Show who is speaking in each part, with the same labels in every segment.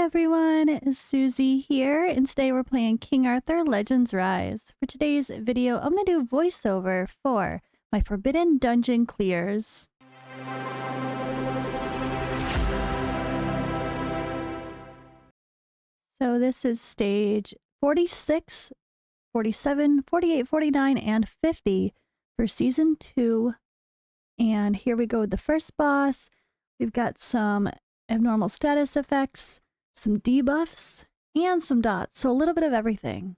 Speaker 1: everyone, it's Suzi here, and today we're playing King Arthur Legends Rise. For today's video, I'm going to do voiceover for my Forbidden Dungeon clears. So this is stage 46, 47, 48, 49, and 50 for Season 2. And here we go with the first boss. We've got some abnormal status effects, some debuffs, and some dots. So a little bit of everything.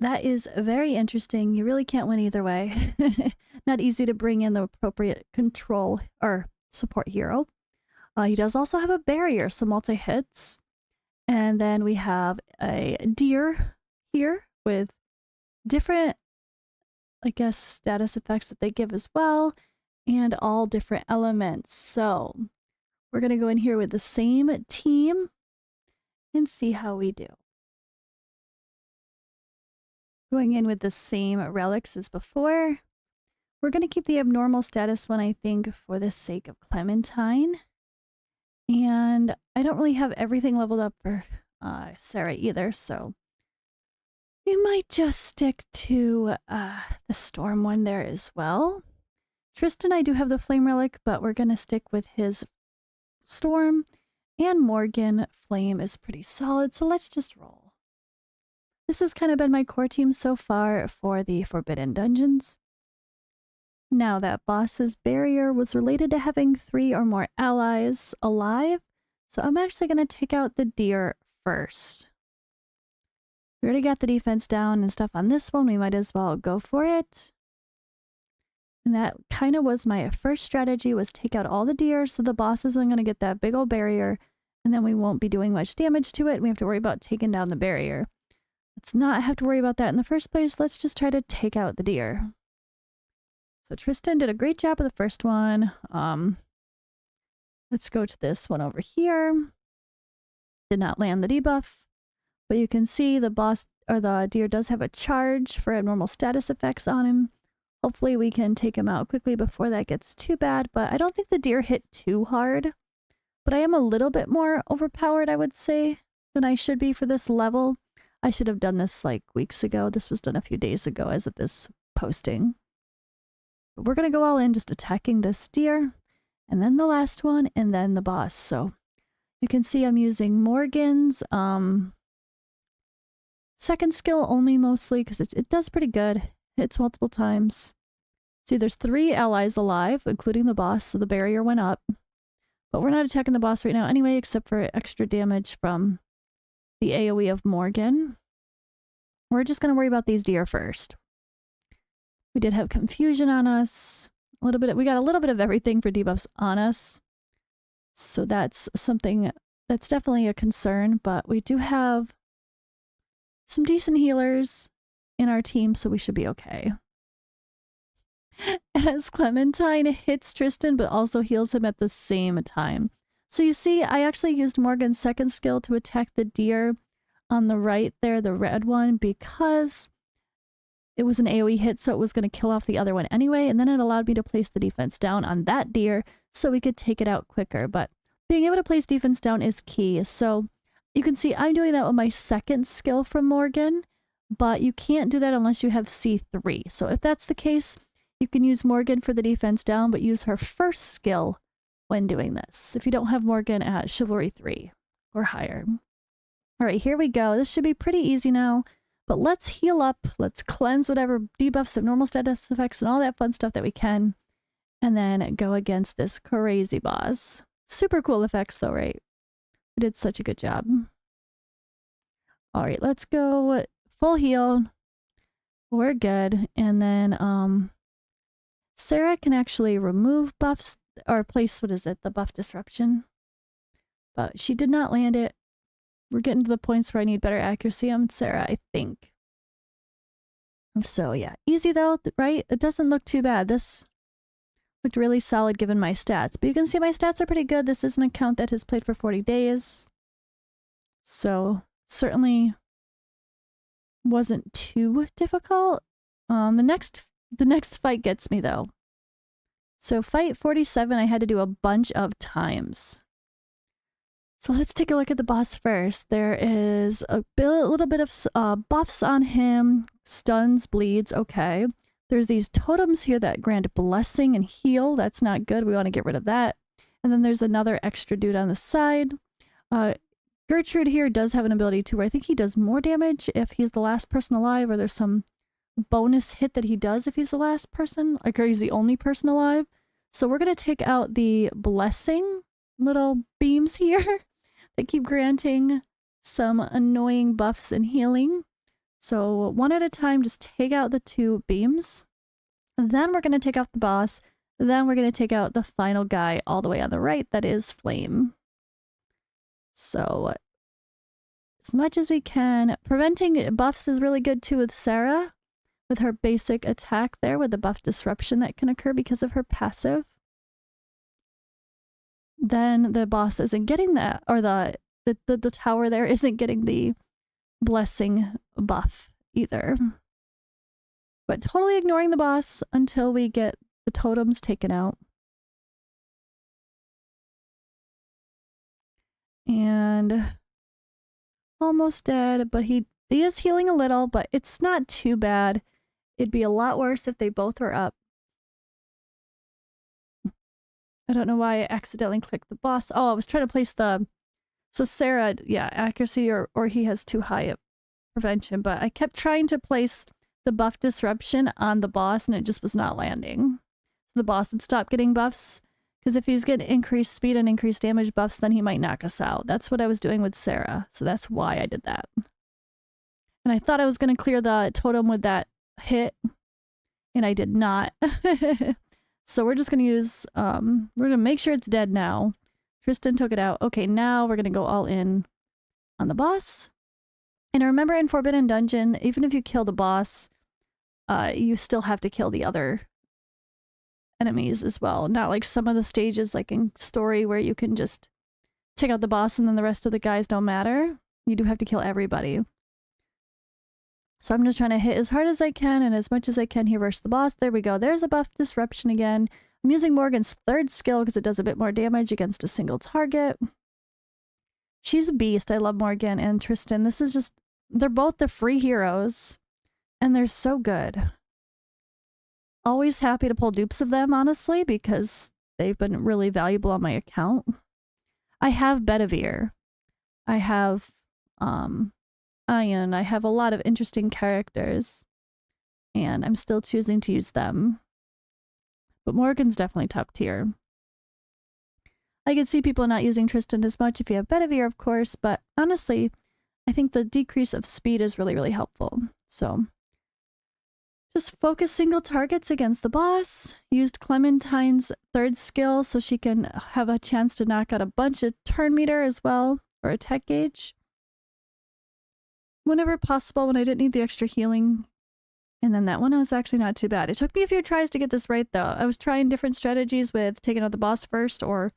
Speaker 1: That is very interesting. You really can't win either way. Not easy to bring in the appropriate control or support hero. He does also have a barrier, so multi-hits. And then we have a deer here with different, I guess, status effects that they give as well, and all different elements. So we're going to go in here with the same team and see how we do. Going in with the same relics as before. We're going to keep the abnormal status one, I think, for the sake of Clementine. And I don't really have everything leveled up for Sarah either, so we might just stick to the storm one there as well. Tristan, I do have the flame relic, but we're going to stick with his storm. And Morgan, flame is pretty solid, so let's just roll. This has kind of been my core team so far for the Forbidden Dungeons. Now, that boss's barrier was related to having 3 or more allies alive, so I'm actually going to take out the deer first. We already got the defense down and stuff on this one, we might as well go for it. And that kind of was my first strategy, was take out all the deer so the boss isn't going to get that big old barrier, and then we won't be doing much damage to it. We have to worry about taking down the barrier. Let's not have to worry about that in the first place. Let's just try to take out the deer. So Tristan did a great job with the first one. Let's go to this one over here. Did not land the debuff, but you can see the boss or the deer does have a charge for abnormal status effects on him. Hopefully we can take him out quickly before that gets too bad, but I don't think the deer hit too hard. But I am a little bit more overpowered, I would say, than I should be for this level. I should have done this like weeks ago. This was done a few days ago as of this posting. But we're going to go all in just attacking this deer, and then the last one, and then the boss. So you can see I'm using Morgan's second skill only mostly because it does pretty good. Hits multiple times. See, there's 3 allies alive, including the boss, so the barrier went up. But we're not attacking the boss right now anyway, except for extra damage from the AoE of Morgan. We're just going to worry about these deer first. We did have confusion on us. We got a little bit of everything for debuffs on us. So that's something that's definitely a concern, but we do have some decent healers in our team, so we should be okay. As Clementine hits Tristan, but also heals him at the same time. So you see, I actually used Morgan's second skill to attack the deer on the right there, the red one, because it was an AoE hit, so it was going to kill off the other one anyway, and then it allowed me to place the defense down on that deer so we could take it out quicker. But being able to place defense down is key. So you can see I'm doing that with my second skill from Morgan, but you can't do that unless you have C3. So if that's the case, you can use Morgan for the defense down, but use her first skill when doing this, if you don't have Morgan at Chivalry 3 or higher. All right, here we go. This should be pretty easy now. But let's heal up, let's cleanse whatever debuffs, abnormal status effects, and all that fun stuff that we can, and then go against this crazy boss. Super cool effects though, right? We did such a good job. Alright, let's go full heal. We're good. And then Sarah can actually remove buffs, or place, the buff disruption. But she did not land it. We're getting to the points where I need better accuracy on Sarah, I think. So yeah, easy though, right? It doesn't look too bad. This looked really solid given my stats. But you can see my stats are pretty good. This is an account that has played for 40 days. So certainly wasn't too difficult. The next fight gets me though. So fight 47 I had to do a bunch of times. So let's take a look at the boss first. There is a little bit of buffs on him. Stuns, bleeds, okay. There's these totems here that grant blessing and heal. That's not good. We want to get rid of that. And then there's another extra dude on the side. Gertrud here does have an ability too, where I think he does more damage if he's the last person alive, or there's some bonus hit that he does if he's the last person, like he's the only person alive. So we're going to take out the blessing little beams here that keep granting some annoying buffs and healing. So one at a time, just take out the 2 beams. Then we're going to take out the boss. Then we're going to take out the final guy all the way on the right, that is Flame. So as much as we can. Preventing buffs is really good too with Sarah, with her basic attack there, with the buff disruption that can occur because of her passive. Then the boss isn't getting that, or the tower there isn't getting the blessing buff either. But totally ignoring the boss until we get the totems taken out. And almost dead, but he is healing a little, but it's not too bad. It'd be a lot worse if they both were up. I don't know why I accidentally clicked the boss. Oh, I was trying to place the... So Sarah, yeah, accuracy or he has too high a prevention, but I kept trying to place the buff disruption on the boss and it just was not landing. So the boss would stop getting buffs, because if he's getting increased speed and increased damage buffs, then he might knock us out. That's what I was doing with Sarah, so that's why I did that. And I thought I was going to clear the totem with that hit, and I did not. So we're just going to use, we're going to make sure it's dead now. Tristan took it out. Okay, now we're going to go all in on the boss. And remember, in Forbidden Dungeon, even if you kill the boss, you still have to kill the other enemies as well. Not like some of the stages, like in Story, where you can just take out the boss and then the rest of the guys don't matter. You do have to kill everybody. So I'm just trying to hit as hard as I can and as much as I can here versus the boss. There we go. There's a buff disruption again. I'm using Morgan's 3rd skill because it does a bit more damage against a single target. She's a beast. I love Morgan and Tristan. This is just... They're both the free heroes, and they're so good. Always happy to pull dupes of them, honestly, because they've been really valuable on my account. I have Bedivere. I have Aine. I have a lot of interesting characters, and I'm still choosing to use them. But Morgan's definitely top tier. I could see people not using Tristan as much if you have Bedivere, of course, but honestly, I think the decrease of speed is really, really helpful. So just focus single targets against the boss. Used Clementine's 3rd skill so she can have a chance to knock out a bunch of turn meter as well, or attack gauge. Whenever possible, when I didn't need the extra healing. And then that one was actually not too bad. It took me a few tries to get this right, though. I was trying different strategies with taking out the boss first or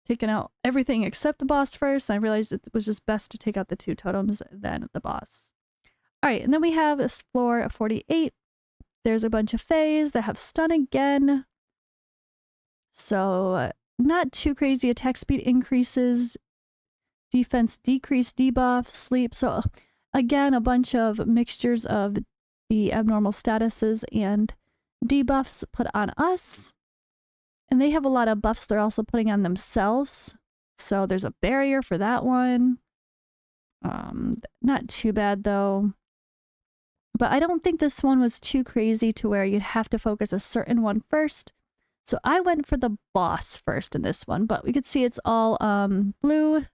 Speaker 1: taking out everything except the boss first. And I realized it was just best to take out the 2 totems than the boss. All right, and then we have this floor of 48. There's a bunch of Fays that have stun again. So not too crazy. Attack speed increases. Defense decrease, debuff, sleep. So again, a bunch of mixtures of the abnormal statuses and debuffs put on us. And they have a lot of buffs they're also putting on themselves. So there's a barrier for that one. Not too bad though. But I don't think this one was too crazy to where you'd have to focus a certain one first. So I went for the boss first in this one, but we could see it's all blue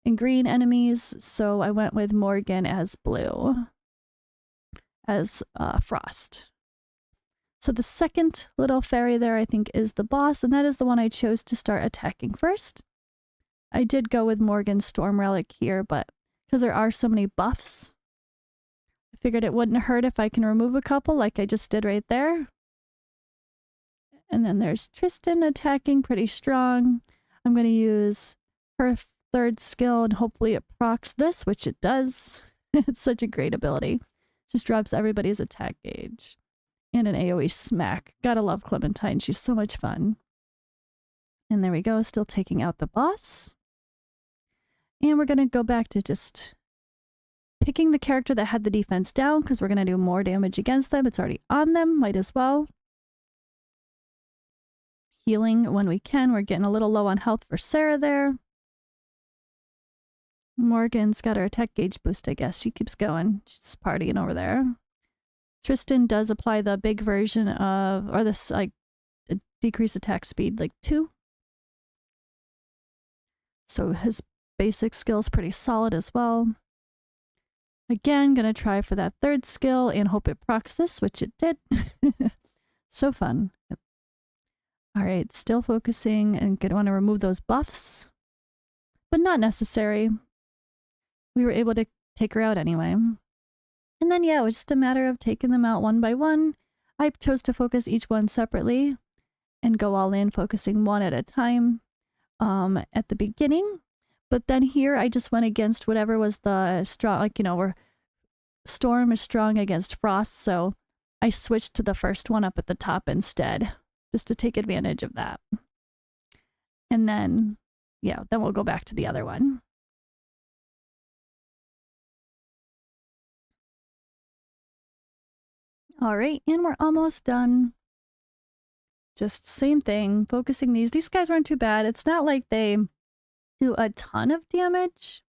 Speaker 1: and green enemies. So I went with Morgan as blue, as Frost. So the second little fairy there, I think, is the boss, and that is the one I chose to start attacking first. I did go with Morgan's Storm Relic here, but because there are so many buffs, I figured it wouldn't hurt if I can remove a couple like I just did right there. And then there's Tristan attacking pretty strong. I'm going to use her 3rd skill and hopefully it procs this, which it does. It's such a great ability. Just drops everybody's attack gauge. And an AoE smack. Gotta love Clementine. She's so much fun. And there we go. Still taking out the boss. And we're going to go back to just picking the character that had the defense down because we're going to do more damage against them. It's already on them. Might as well. Healing when we can. We're getting a little low on health for Sarah there. Morgan's got her attack gauge boost, I guess. She keeps going. She's partying over there. Tristan does apply the big version of, or this, like, decrease attack speed, like 2. So his basic skill is pretty solid as well. Again, gonna try for that 3rd skill and hope it procs this, which it did. So fun. All right, still focusing and gonna want to remove those buffs, but not necessary. We were able to take her out anyway. And then, yeah, it was just a matter of taking them out one by one. I chose to focus each one separately and go all in, focusing one at a time at the beginning. But then here, I just went against whatever was the strong, like, you know, where Storm is strong against Frost. So I switched to the first one up at the top instead, just to take advantage of that. And then, yeah, then we'll go back to the other one. All right, and we're almost done. Just same thing, focusing these. These guys weren't too bad. It's not like they do a ton of damage.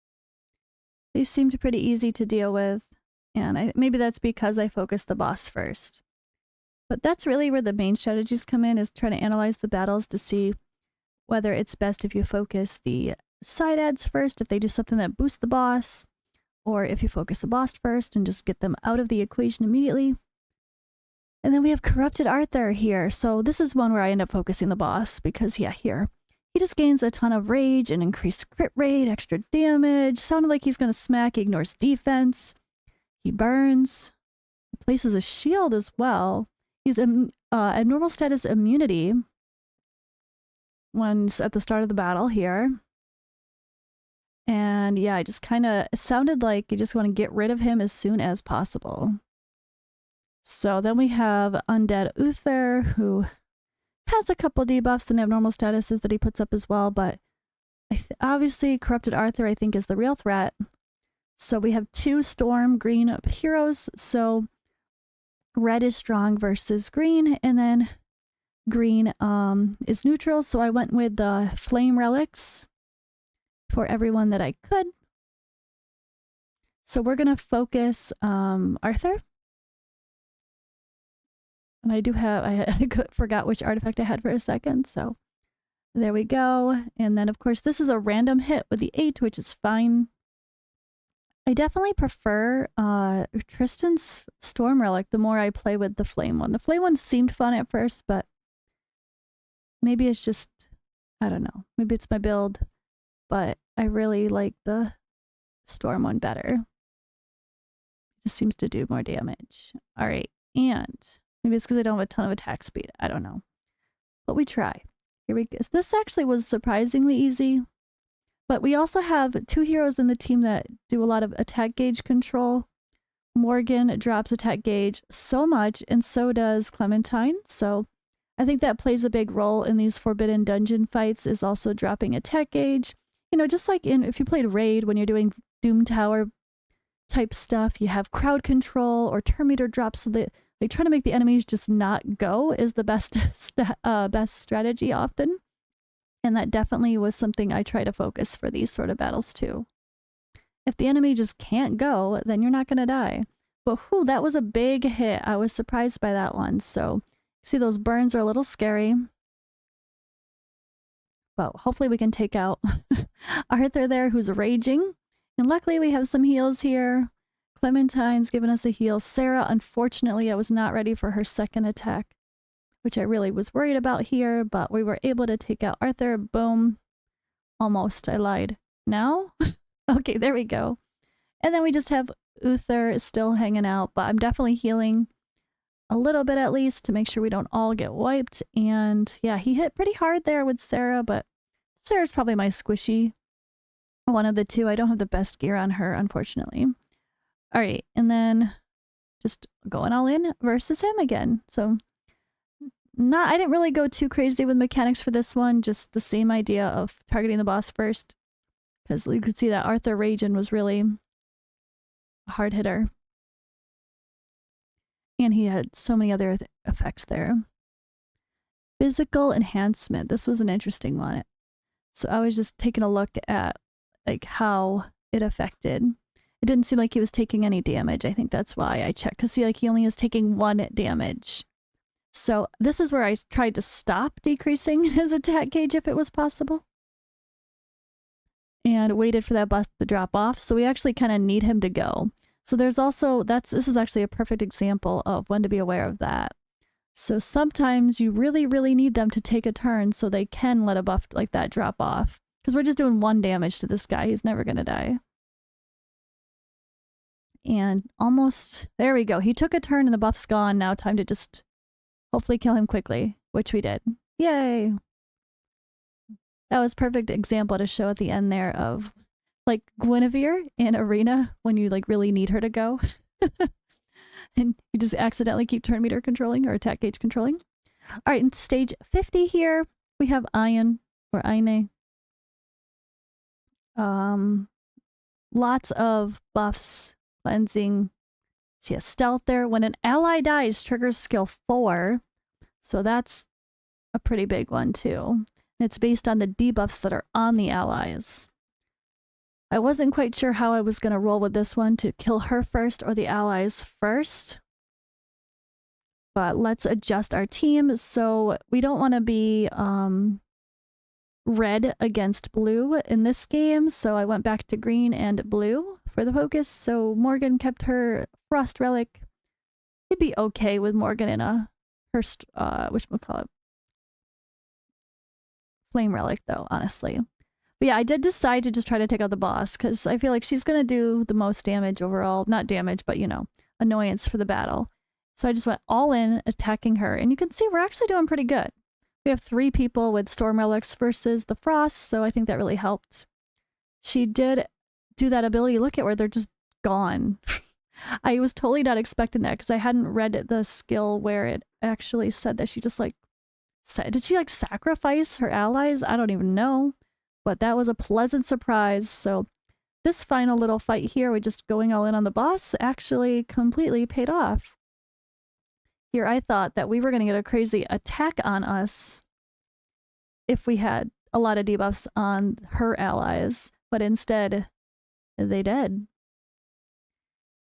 Speaker 1: They seemed pretty easy to deal with. And maybe that's because I focused the boss first. But that's really where the main strategies come in, is trying to analyze the battles to see whether it's best if you focus the side ads first, if they do something that boosts the boss, or if you focus the boss first and just get them out of the equation immediately. And then we have Corrupted Arthur here. So this is one where I end up focusing the boss because, yeah, here. He just gains a ton of rage and increased crit rate, extra damage. Sounded like he's going to smack, he ignores defense. He burns. He places a shield as well. He's abnormal status immunity when at the start of the battle here. And yeah, I just kind of, it sounded like you just want to get rid of him as soon as possible. So then we have Undead Uther, who has a couple debuffs and abnormal statuses that he puts up as well, but obviously Corrupted Arthur, I think, is the real threat. So we have 2 Storm Green heroes, so red is strong versus green, and then green is neutral, so I went with the Flame Relics for everyone that I could. So we're going to focus Arthur. And I do have, I forgot which artifact I had for a second, so there we go. And then, of course, this is a random hit with the 8, which is fine. I definitely prefer Tristan's Storm Relic the more I play with the Flame one. The Flame one seemed fun at first, but maybe it's just, I don't know. Maybe it's my build, but I really like the Storm one better. It just seems to do more damage. All right, and maybe it's because I don't have a ton of attack speed. I don't know. But we try. Here we go. This actually was surprisingly easy. But we also have 2 heroes in the team that do a lot of attack gauge control. Morgan drops attack gauge so much, and so does Clementine. So I think that plays a big role in these Forbidden Dungeon fights, is also dropping attack gauge. You know, just like if you played Raid, when you're doing Doom Tower type stuff, you have crowd control or turn meter drops, so that like trying to make the enemies just not go is the best strategy often. And that definitely was something I try to focus for these sort of battles too. If the enemy just can't go, then you're not going to die. But whew, that was a big hit. I was surprised by that one. So see, those burns are a little scary. But hopefully we can take out Arthur there, who's raging. And luckily we have some heals here. Clementine's given us a heal. Sarah, unfortunately, I was not ready for her second attack, which I really was worried about here, but we were able to take out Arthur. Boom. Almost. I lied. Now? Okay, there we go. And then we just have Uther still hanging out, but I'm definitely healing a little bit at least to make sure we don't all get wiped. And yeah, he hit pretty hard there with Sarah, but Sarah's probably my squishy one of the 2. I don't have the best gear on her, unfortunately. All right, and then just going all in versus him again. So I didn't really go too crazy with mechanics for this one, just the same idea of targeting the boss first because you could see that Arthur Rajan was really a hard hitter. And he had so many other effects there. Physical enhancement. This was an interesting one. So I was just taking a look at like how it affected. It didn't seem like he was taking any damage. I think that's why I checked. Because see, like he only is taking 1 damage. So this is where I tried to stop decreasing his attack gauge if it was possible. And waited for that buff to drop off. So we actually kind of need him to go. So there's also, this is actually a perfect example of when to be aware of that. So sometimes you really, really need them to take a turn so they can let a buff like that drop off. Because we're just doing 1 damage to this guy. He's never going to die. And almost, there we go. He took a turn and the buff's gone. Now time to just hopefully kill him quickly, which we did. Yay! That was a perfect example to show at the end there of like Guinevere in Arena when you like really need her to go. And you just accidentally keep turn meter controlling or attack gauge controlling. All right, in stage 50 here, we have Aine or Aine. Lots of buffs, cleansing. She has stealth there. When an ally dies, triggers skill 4. So that's a pretty big one too. And it's based on the debuffs that are on the allies. I wasn't quite sure how I was going to roll with this one, to kill her first or the allies first. But let's adjust our team. So we don't want to be red against blue in this game. So I went back to green and blue for the focus. So Morgan kept her Frost Relic. It'd be okay with Morgan in a, whatchamacallit, Flame Relic though, honestly. But yeah, I did decide to just try to take out the boss because I feel like she's going to do the most damage overall. Not damage, but you know, annoyance for the battle. So I just went all in attacking her. And you can see we're actually doing pretty good. We have 3 people with Storm Relics versus the Frost, so I think that really helped. She did do that ability, look at where they're just gone. I was totally not expecting that because I hadn't read the skill where it actually said that she just like, did she like sacrifice her allies? I don't even know. But that was a pleasant surprise. So this final little fight here with just going all in on the boss actually completely paid off. Here I thought that we were going to get a crazy attack on us if we had a lot of debuffs on her allies, but instead they did.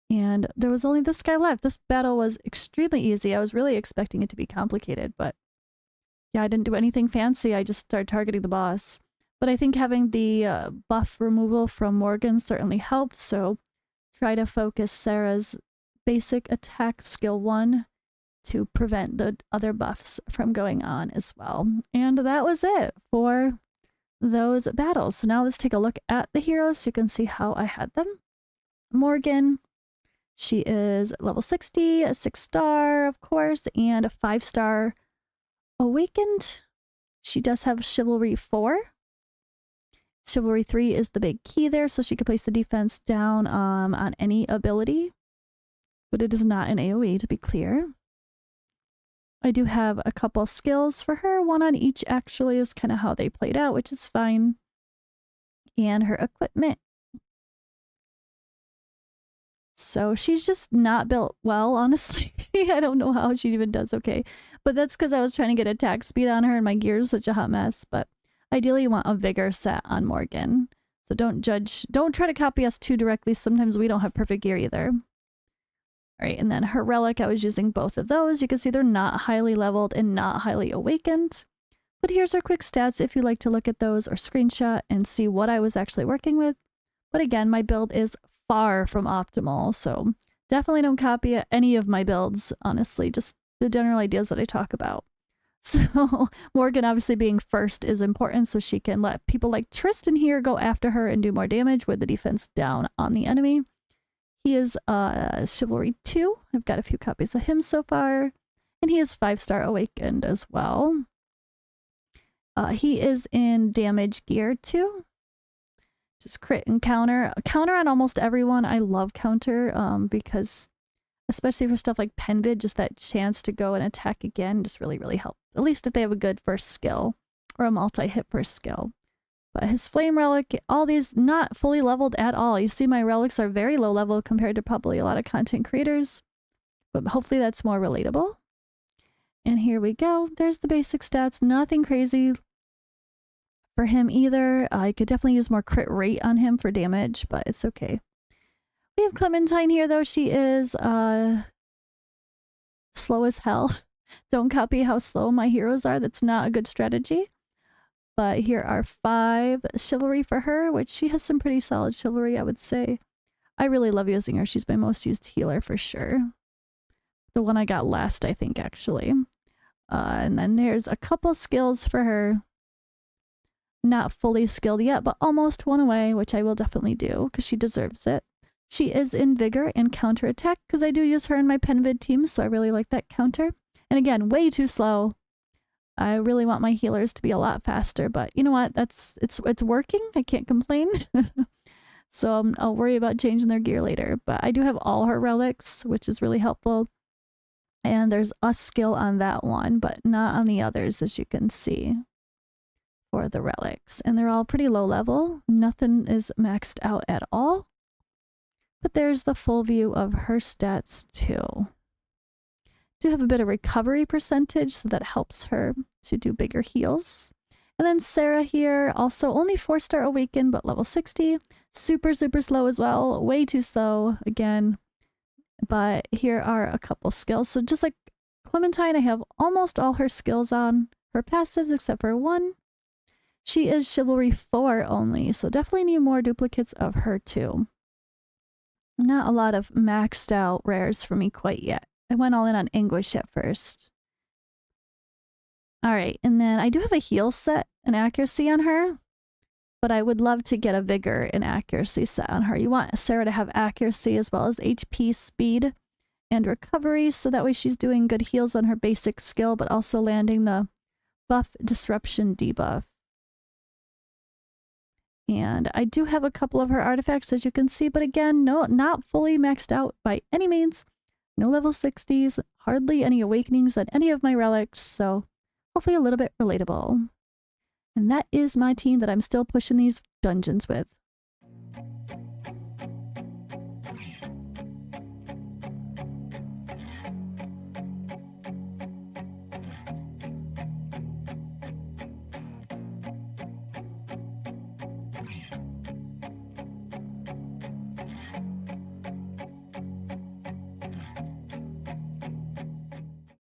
Speaker 1: And there was only this guy left. This battle was extremely easy. I was really expecting it to be complicated, but yeah, I didn't do anything fancy. I just started targeting the boss. But I think having the buff removal from Morgan certainly helped, so try to focus Sarah's basic attack skill 1 to prevent the other buffs from going on as well. And that was it for those battles. So now let's take a look at the heroes so you can see how I had them. Morgan, she is level 60, a 6-star, of course, and a 5-star awakened. She does have Chivalry 4. Chivalry 3 is the big key there, so she could place the defense down on any ability. But it is not an AoE, to be clear. I do have a couple skills for her. 1 on each actually is kind of how they played out, which is fine. And her equipment. So she's just not built well, honestly. I don't know how she even does okay. But that's because I was trying to get attack speed on her and my gear is such a hot mess. But ideally you want a vigor set on Morgan. So don't try to copy us too directly. Sometimes we don't have perfect gear either. All right, and then her relic, I was using both of those. You can see they're not highly leveled and not highly awakened. But here's our quick stats if you'd like to look at those or screenshot and see what I was actually working with. But again, my build is far from optimal, so definitely don't copy any of my builds, honestly, just the general ideas that I talk about. So Morgan obviously being first is important so she can let people like Tristan here go after her and do more damage with the defense down on the enemy. He is Chivalry 2. I've got a few copies of him so far. And he is 5-star awakened as well. He is in damage gear too. Just crit and counter. Counter on almost everyone. I love counter because especially for stuff like Penvid, just that chance to go and attack again just really, really helps. At least if they have a good first skill or a multi-hit first skill. But his flame relic, all these not fully leveled at all. You see my relics are very low level compared to probably a lot of content creators. But hopefully that's more relatable. And here we go. There's the basic stats. Nothing crazy for him either. I could definitely use more crit rate on him for damage, but it's okay. We have Clementine here, though. She is slow as hell. Don't copy how slow my heroes are. That's not a good strategy. But here are 5 chivalry for her, which she has some pretty solid chivalry, I would say. I really love using her. She's my most used healer for sure. The one I got last, I think, actually. And then there's a couple skills for her. Not fully skilled yet, but almost one away, which I will definitely do because she deserves it. She is in Vigor and Counterattack because I do use her in my Penvid team, so I really like that counter. And again, way too slow. I really want my healers to be a lot faster, but you know what? It's working. I can't complain. So I'll worry about changing their gear later. But I do have all her relics, which is really helpful. And there's a skill on that one, but not on the others, as you can see, for the relics. And they're all pretty low level. Nothing is maxed out at all. But there's the full view of her stats too. Do have a bit of recovery percentage, so that helps her to do bigger heals. And then Sarah here, also only 4-star awaken, but level 60. Super, super slow as well. Way too slow, again. But here are a couple skills. So just like Clementine, I have almost all her skills on her passives except for one. She is Chivalry 4 only, so definitely need more duplicates of her too. Not a lot of maxed out rares for me quite yet. I went all in on Anguish at first. Alright, and then I do have a heal set and accuracy on her, but I would love to get a Vigor and accuracy set on her. You want Sarah to have accuracy as well as HP, speed, and recovery, so that way she's doing good heals on her basic skill, but also landing the buff, disruption, debuff. And I do have a couple of her artifacts, as you can see, but again, no, not fully maxed out by any means. No level 60s, hardly any awakenings on any of my relics, so hopefully a little bit relatable. And that is my team that I'm still pushing these dungeons with.